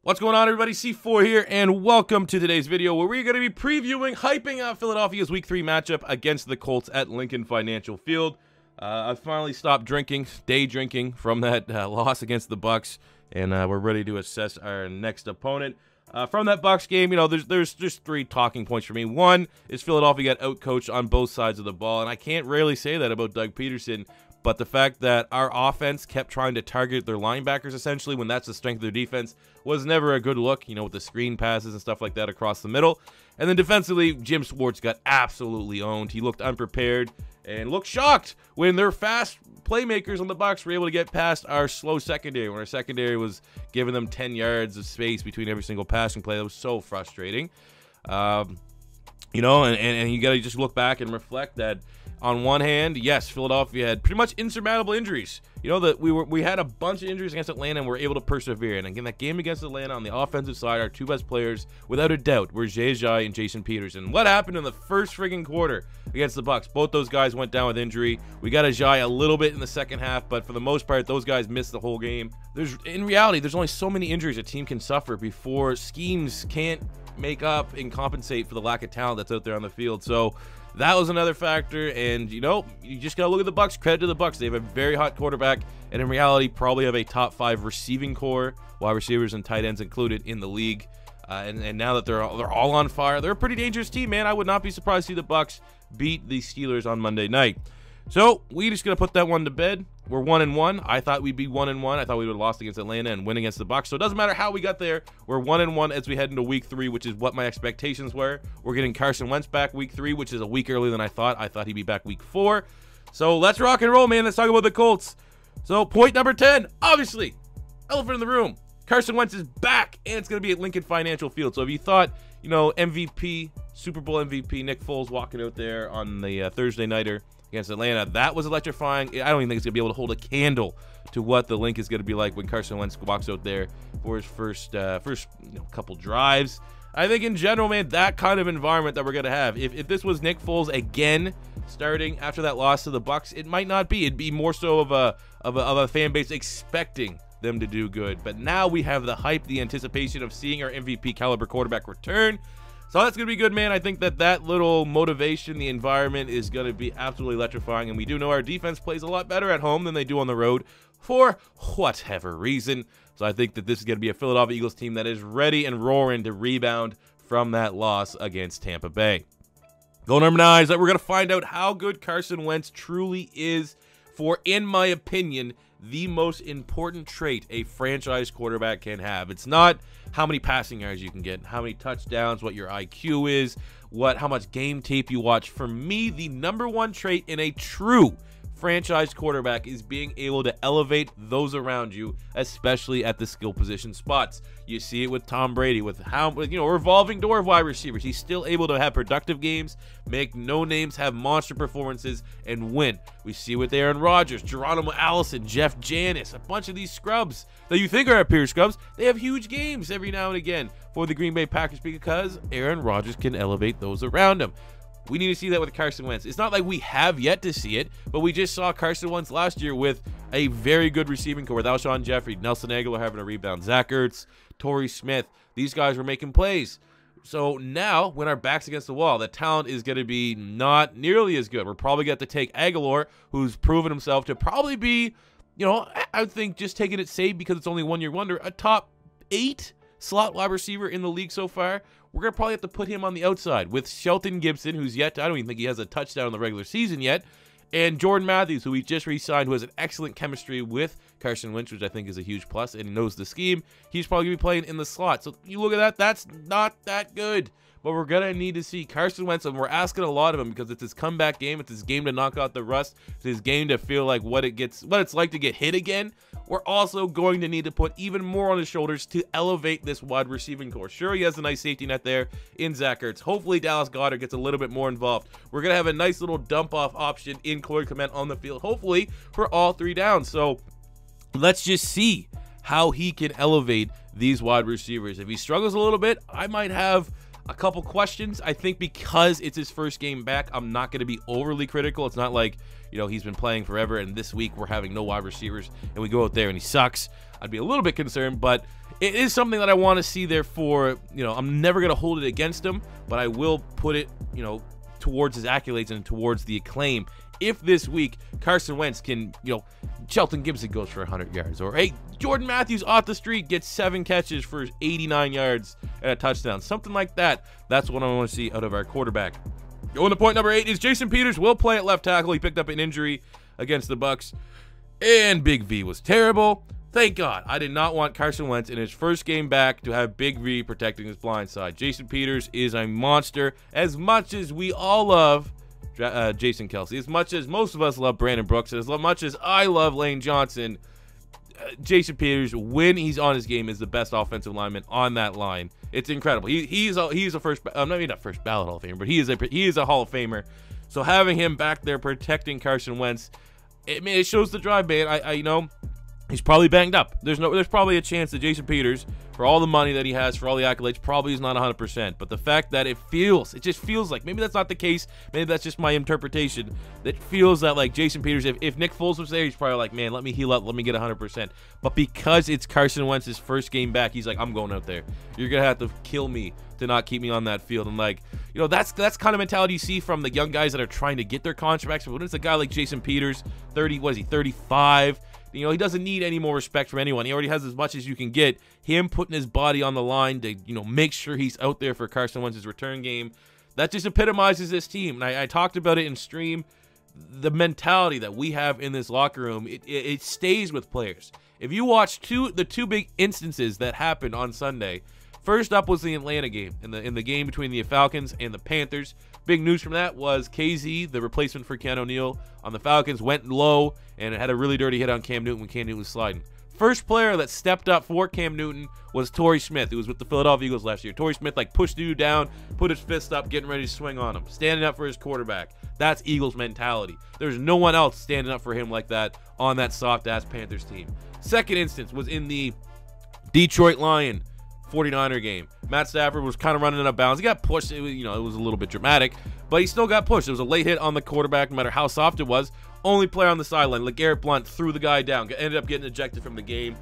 What's going on, everybody? C4 here, and welcome to today's video where we're going to be previewing, hyping up Philadelphia's Week 3 matchup against the Colts at Lincoln Financial Field. I finally stopped drinking, day drinking from that loss against the Bucs, and we're ready to assess our next opponent. From that Bucs game, you know, there's just three talking points for me. One is Philadelphia got outcoached on both sides of the ball, and I can't rarely say that about Doug Peterson. But the fact that our offense kept trying to target their linebackers, essentially, when that's the strength of their defense, was never a good look, you know, with the screen passes and stuff like that across the middle. And then defensively, Jim Schwartz got absolutely owned. He looked unprepared and looked shocked when their fast playmakers on the Bucs were able to get past our slow secondary, when our secondary was giving them 10 yards of space between every single passing play. That was so frustrating. You know, and you got to just look back and reflect that, on one hand, yes, Philadelphia had pretty much insurmountable injuries. You know, that we had a bunch of injuries against Atlanta and we're able to persevere. And again, that game against Atlanta on the offensive side, our two best players, without a doubt, were Jay and Jason Peterson. What happened in the first friggin' quarter against the Bucs? Both those guys went down with injury. We got Ajay a little bit in the second half, but for the most part, those guys missed the whole game. In reality, there's only so many injuries a team can suffer before schemes can't make up and compensate for the lack of talent that's out there on the field. So that was another factor, and you know, you just gotta look at the Bucs. Credit to the Bucs; they have a very hot quarterback, and in reality, probably have a top 5 receiving core, wide receivers and tight ends included, in the league. And now that they're all on fire, they're a pretty dangerous team, man. I would not be surprised to see the Bucs beat the Steelers on Monday night. So we just gonna put that one to bed. We're 1-1. I thought we'd be 1-1. I thought we would have lost against Atlanta and win against the Bucs. So it doesn't matter how we got there. We're 1-1 as we head into Week 3, which is what my expectations were. We're getting Carson Wentz back Week 3, which is a week earlier than I thought. I thought he'd be back Week 4. So let's rock and roll, man. Let's talk about the Colts. So point number 10, obviously, elephant in the room. Carson Wentz is back, and it's going to be at Lincoln Financial Field. So if you thought, you know, MVP, Super Bowl MVP, Nick Foles walking out there on the Thursday nighter against Atlanta, that was electrifying. I don't even think it's going to be able to hold a candle to what the link is going to be like when Carson Wentz walks out there for his first couple drives. I think in general, man, that kind of environment that we're going to have. If this was Nick Foles again starting after that loss to the Bucs, it might not be. It'd be more so of a fan base expecting them to do good. But now we have the hype, the anticipation of seeing our MVP caliber quarterback return. So that's going to be good, man. I think that little motivation, the environment, is going to be absolutely electrifying. And we do know our defense plays a lot better at home than they do on the road for whatever reason. So I think that this is going to be a Philadelphia Eagles team that is ready and roaring to rebound from that loss against Tampa Bay. Goal number 9 is that we're going to find out how good Carson Wentz truly is for, in my opinion, the most important trait a franchise quarterback can have. It's not how many passing yards you can get, how many touchdowns, what your IQ is, how much game tape you watch. For me, the number one trait in a true franchise quarterback is being able to elevate those around you, especially at the skill position spots. You see it with Tom Brady, with how, you know, revolving door of wide receivers. He's still able to have productive games, make no names, have monster performances, and win. We see with Aaron Rodgers, Geronimo Allison, Jeff Janis, a bunch of these scrubs that you think are our peer scrubs. They have huge games every now and again for the Green Bay Packers because Aaron Rodgers can elevate those around him. We need to see that with Carson Wentz. It's not like we have yet to see it, but we just saw Carson Wentz last year with a very good receiving core. Without Sean Jeffrey, Nelson Aguilar having a rebound, Zach Ertz, Torrey Smith. These guys were making plays. So now, when our back's against the wall, the talent is going to be not nearly as good. We're probably going to have to take Aguilar, who's proven himself to probably be, you know, I think just taking it safe because it's only 1 year wonder, a top 8 slot wide receiver in the league so far. We're going to probably have to put him on the outside with Shelton Gibson, who's yet to, I don't even think he has a touchdown in the regular season yet, and Jordan Matthews, who we just re-signed, who has an excellent chemistry with Carson Wentz, which I think is a huge plus, and he knows the scheme. He's probably going to be playing in the slot. So you look at that, that's not that good. But we're going to need to see Carson Wentz, and we're asking a lot of him because it's his comeback game. It's his game to knock out the rust. It's his game to feel like what it's like to get hit again. We're also going to need to put even more on his shoulders to elevate this wide receiving core. Sure, he has a nice safety net there in Zach Ertz. Hopefully, Dallas Goedert gets a little bit more involved. We're going to have a nice little dump-off option in Corey Clement on the field, hopefully, for all 3 downs. So let's just see how he can elevate these wide receivers. If he struggles a little bit, I might have a couple questions. I think because it's his first game back, I'm not going to be overly critical. It's not like, you know, he's been playing forever and this week we're having no wide receivers and we go out there and he sucks. I'd be a little bit concerned, but it is something that I want to see there for, I'm never going to hold it against him, but I will put it, towards his accolades and towards the acclaim. If this week Carson Wentz can, Shelton Gibson goes for 100 yards, or hey, Jordan Matthews off the street gets 7 catches for 89 yards and a touchdown, something like that. That's what I want to see out of our quarterback. Going to point number 8 is Jason Peters will play at left tackle. He picked up an injury against the Bucs, and Big V was terrible. Thank God. I did not want Carson Wentz in his first game back to have Big V protecting his blind side. Jason Peters is a monster. As much as we all love Jason Kelce, as much as most of us love Brandon Brooks, and as much as I love Lane Johnson, Jason Peters, when he's on his game, is the best offensive lineman on that line. It's incredible. He's a first, maybe not first ballot Hall of Famer, but he is a Hall of Famer. So having him back there protecting Carson Wentz, it shows the drive, man. He's probably banged up. There's probably a chance that Jason Peters, for all the money that he has, for all the accolades, probably is not 100%. But the fact that it just feels like, maybe that's not the case, maybe that's just my interpretation, that feels that like Jason Peters, if Nick Foles was there, he's probably like, man, let me heal up, let me get 100%. But because it's Carson Wentz's first game back, he's like, I'm going out there. You're going to have to kill me to not keep me on that field. And like, that's kind of mentality you see from the young guys that are trying to get their contracts. But when it's a guy like Jason Peters, 35, he doesn't need any more respect from anyone. He already has as much as you can get. Him putting his body on the line to, make sure he's out there for Carson Wentz's return game, that just epitomizes this team. And I talked about it in stream. The mentality that we have in this locker room, it stays with players. If you watch the two big instances that happened on Sunday, first up was the Atlanta game, in the game between the Falcons and the Panthers. Big news from that was KZ, the replacement for Keanu Neal on the Falcons, went low and had a really dirty hit on Cam Newton when Cam Newton was sliding. First player that stepped up for Cam Newton was Torrey Smith, who was with the Philadelphia Eagles last year. Torrey Smith pushed the dude down, put his fist up, getting ready to swing on him, standing up for his quarterback. That's Eagles mentality. There's no one else standing up for him like that on that soft-ass Panthers team. Second instance was in the Detroit Lion 49er game. Matt Stafford was kind of running out of bounds. He got pushed. It was a little bit dramatic, but he still got pushed. It was a late hit on the quarterback, no matter how soft it was. Only player on the sideline, LeGarrette Blount, threw the guy down. Ended up getting ejected from the game.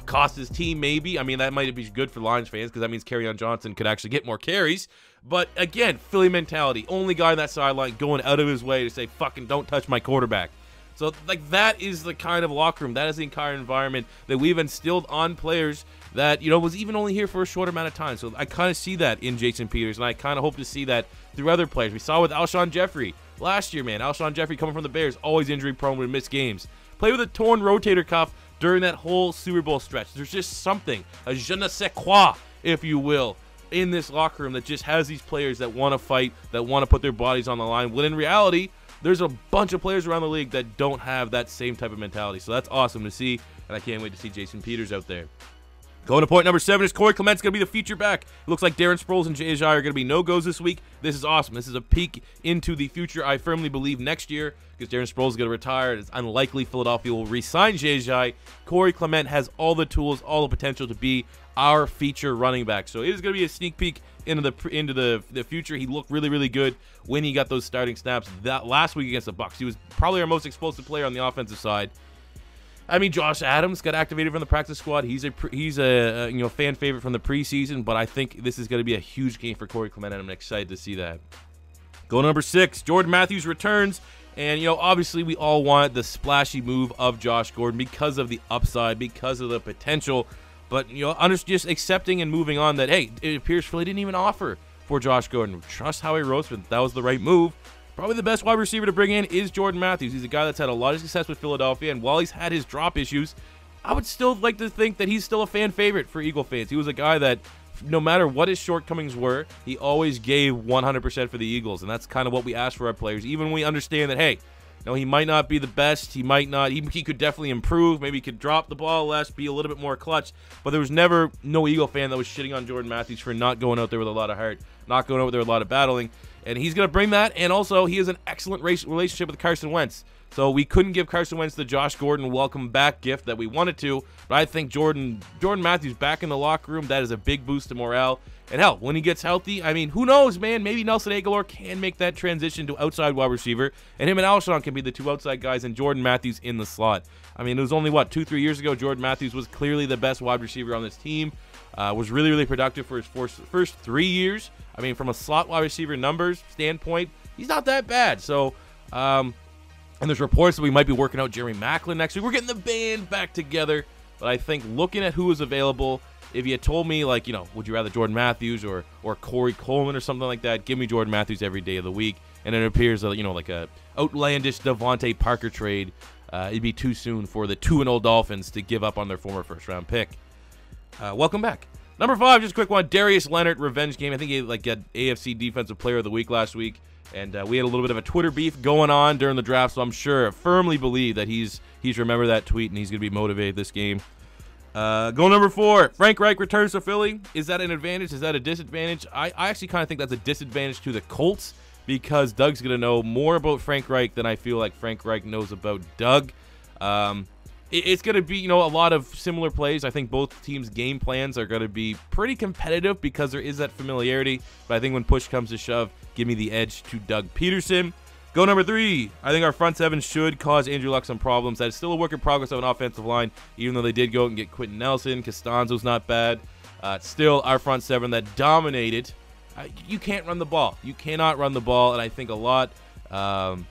Cost his team maybe. I mean, that might be good for Lions fans because that means Kerryon Johnson could actually get more carries. But again, Philly mentality. Only guy on that sideline going out of his way to say, fucking don't touch my quarterback. So, that is the kind of locker room, that is the entire environment that we've instilled on players that, was even only here for a short amount of time. So, I kind of see that in Jason Peters, and I kind of hope to see that through other players. We saw with Alshon Jeffrey last year, man. Alshon Jeffrey coming from the Bears, always injury-prone, would miss games. Play with a torn rotator cuff during that whole Super Bowl stretch. There's just something, a je ne sais quoi, if you will, in this locker room that just has these players that want to fight, that want to put their bodies on the line, when in reality, there's a bunch of players around the league that don't have that same type of mentality. So that's awesome to see, and I can't wait to see Jason Peters out there. Going to point number 7 is Corey Clement's going to be the feature back. It looks like Darren Sproles and Jay Ajayi are going to be no-goes this week. This is awesome. This is a peek into the future. I firmly believe next year, because Darren Sproles is going to retire, it's unlikely Philadelphia will re-sign Jay Ajayi. Corey Clement has all the tools, all the potential to be our feature running back. So it is going to be a sneak peek into the future. He looked really, really good when he got those starting snaps that last week against the Bucs. He was probably our most explosive player on the offensive side. I mean, Josh Adams got activated from the practice squad. He's a fan favorite from the preseason, but I think this is going to be a huge game for Corey Clement, and I'm excited to see that. Going to number 6, Jordan Matthews returns, and obviously we all want the splashy move of Josh Gordon because of the upside, because of the potential. But just accepting and moving on that, hey, it appears Philly didn't even offer for Josh Gordon. Trust Howie Roseman, that was the right move. Probably the best wide receiver to bring in is Jordan Matthews. He's a guy that's had a lot of success with Philadelphia, and while he's had his drop issues, I would still like to think that he's still a fan favorite for Eagle fans. He was a guy that, no matter what his shortcomings were, he always gave 100% for the Eagles, and that's kind of what we ask for our players. Even when we understand that, hey, he might not be the best. He might not. He could definitely improve. Maybe he could drop the ball less, be a little bit more clutch. But there was never no Eagle fan that was shitting on Jordan Matthews for not going out there with a lot of heart, not going out there with a lot of battling. And he's going to bring that, and also he has an excellent relationship with Carson Wentz. So we couldn't give Carson Wentz the Josh Gordon welcome back gift that we wanted to, but I think Jordan Matthews back in the locker room, that is a big boost to morale. And hell, when he gets healthy, I mean, who knows, man? Maybe Nelson Agholor can make that transition to outside wide receiver, and him and Alshon can be the two outside guys, and Jordan Matthews in the slot. I mean, it was only, what, 2-3 years ago, Jordan Matthews was clearly the best wide receiver on this team. Was really, really productive for his first 3 years. I mean, from a slot wide receiver numbers standpoint, he's not that bad. So, and there's reports that we might be working out Jeremy Maclin next week. We're getting the band back together. But I think looking at who is available, if you had told me, like, you know, would you rather Jordan Matthews or Corey Coleman or something like that, give me Jordan Matthews every day of the week. And it appears, you know, like a outlandish Devontae Parker trade, it'd be too soon for the 2-0 Dolphins to give up on their former first-round pick. Welcome back. Number 5, just a quick one. Darius Leonard, revenge game. I think he got AFC Defensive Player of the Week last week. And we had a little bit of a Twitter beef going on during the draft, so I'm firmly believe that he's remembered that tweet and he's going to be motivated this game. Goal number 4, Frank Reich returns to Philly. Is that an advantage? Is that a disadvantage? I actually kind of think that's a disadvantage to the Colts because Doug's going to know more about Frank Reich than I feel like Frank Reich knows about Doug. It's going to be, you know, a lot of similar plays. I think both teams' game plans are going to be pretty competitive because there is that familiarity. But I think when push comes to shove, give me the edge to Doug Peterson. Go number 3. I think our front 7 should cause Andrew Luck some problems. That is still a work in progress of an offensive line, even though they did go out and get Quentin Nelson. Costanzo's not bad. Still, our front 7 that dominated. You can't run the ball. You cannot run the ball, and I think a lot of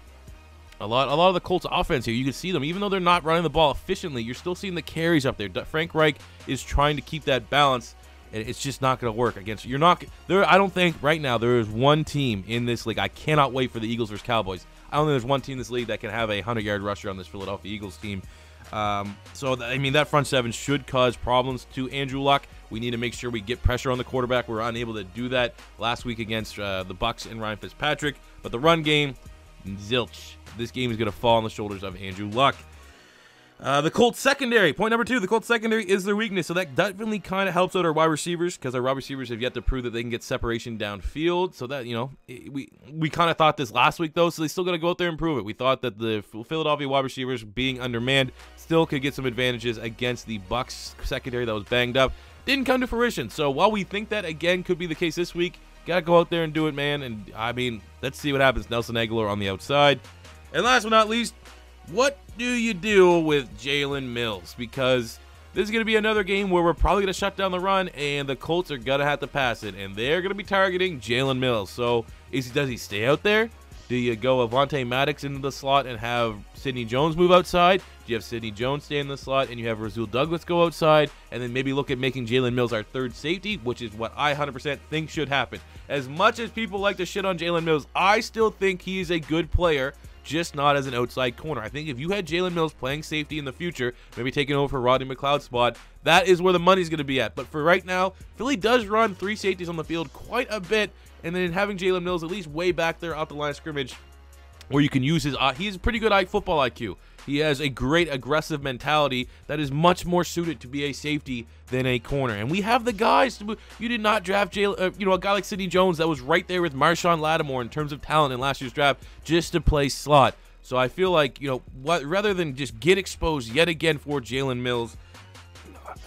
the Colts offense here, you can see them, even though they're not running the ball efficiently, you're still seeing the carries up there. Frank Reich is trying to keep that balance, and it's just not going to work against you. I don't think right now there is one team in this league. I cannot wait for the Eagles versus Cowboys. I don't think there's one team in this league that can have a 100-yard rusher on this Philadelphia Eagles team. I mean, that front 7 should cause problems to Andrew Luck. We need to make sure we get pressure on the quarterback. We were unable to do that last week against the Bucs and Ryan Fitzpatrick. But the run game, zilch. This game is going to fall on the shoulders of Andrew Luck. The Colts Secondary. Point number 2, the Colts Secondary is their weakness. So that definitely kind of helps out our wide receivers because our wide receivers have yet to prove that they can get separation downfield. So that, you know, we kind of thought this last week, though, so they still got to go out there and prove it. We thought that the Philadelphia wide receivers being undermanned still could get some advantages against the Bucs secondary that was banged up. Didn't come to fruition. So while we think that, again, could be the case this week, got to go out there and do it, man. And, I mean, let's see what happens. Nelson Agholor on the outside. And last but not least, what do you do with Jalen Mills? Because this is going to be another game where we're probably going to shut down the run, and the Colts are going to have to pass it, and they're going to be targeting Jalen Mills. So does he stay out there? Do you go Avonte Maddox into the slot and have Sidney Jones move outside? Do you have Sidney Jones stay in the slot and you have Rasul Douglas go outside? And then maybe look at making Jalen Mills our third safety, which is what I 100% think should happen. As much as people like to shit on Jalen Mills, I still think he is a good player, just not as an outside corner. I think if you had Jalen Mills playing safety in the future, maybe taking over for Rodney McLeod's spot, that is where the money's going to be at. But for right now, Philly does run 3 safeties on the field quite a bit, and then having Jalen Mills at least way back there out the line of scrimmage where you can use his he's pretty good football IQ. He has a great aggressive mentality that is much more suited to be a safety than a corner. And we have the guys to move. You did not draft a guy like Sidney Jones that was right there with Marshawn Lattimore in terms of talent in last year's draft just to play slot. So I feel like, rather than just get exposed yet again for Jalen Mills,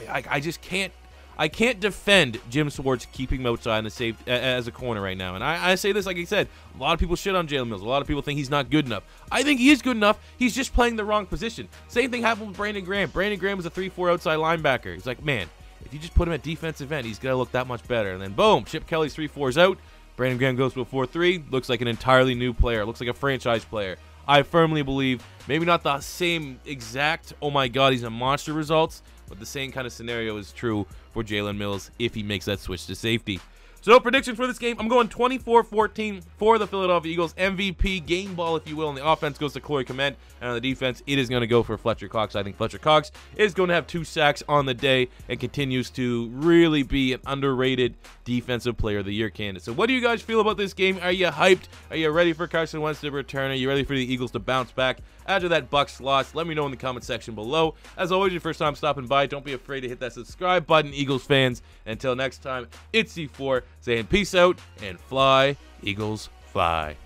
I just can't. I can't defend Jim Schwartz keeping him outside in the safe as a corner right now. And I say this, like I said, a lot of people shit on Jalen Mills. A lot of people think he's not good enough. I think he is good enough. He's just playing the wrong position. Same thing happened with Brandon Graham. Brandon Graham was a 3-4 outside linebacker. He's like, man, if you just put him at defensive end, he's going to look that much better. And then, boom, Chip Kelly's 3-4's out. Brandon Graham goes to a 4-3. Looks like an entirely new player. Looks like a franchise player. I firmly believe, maybe not the same exact, oh my God, he's a monster results, but the same kind of scenario is true for Jalen Mills if he makes that switch to safety. So prediction for this game, I'm going 24-14 for the Philadelphia Eagles. MVP, game ball, if you will, and the offense goes to Corey Clement, and on the defense, it is going to go for Fletcher Cox. I think Fletcher Cox is going to have 2 sacks on the day and continues to really be an underrated defensive player of the year candidate. So what do you guys feel about this game? Are you hyped? Are you ready for Carson Wentz to return? Are you ready for the Eagles to bounce back after that Bucs loss? Let me know in the comment section below. As always, your first time stopping by, don't be afraid to hit that subscribe button, Eagles fans. Until next time, it's C4 saying peace out and fly, Eagles, Bye.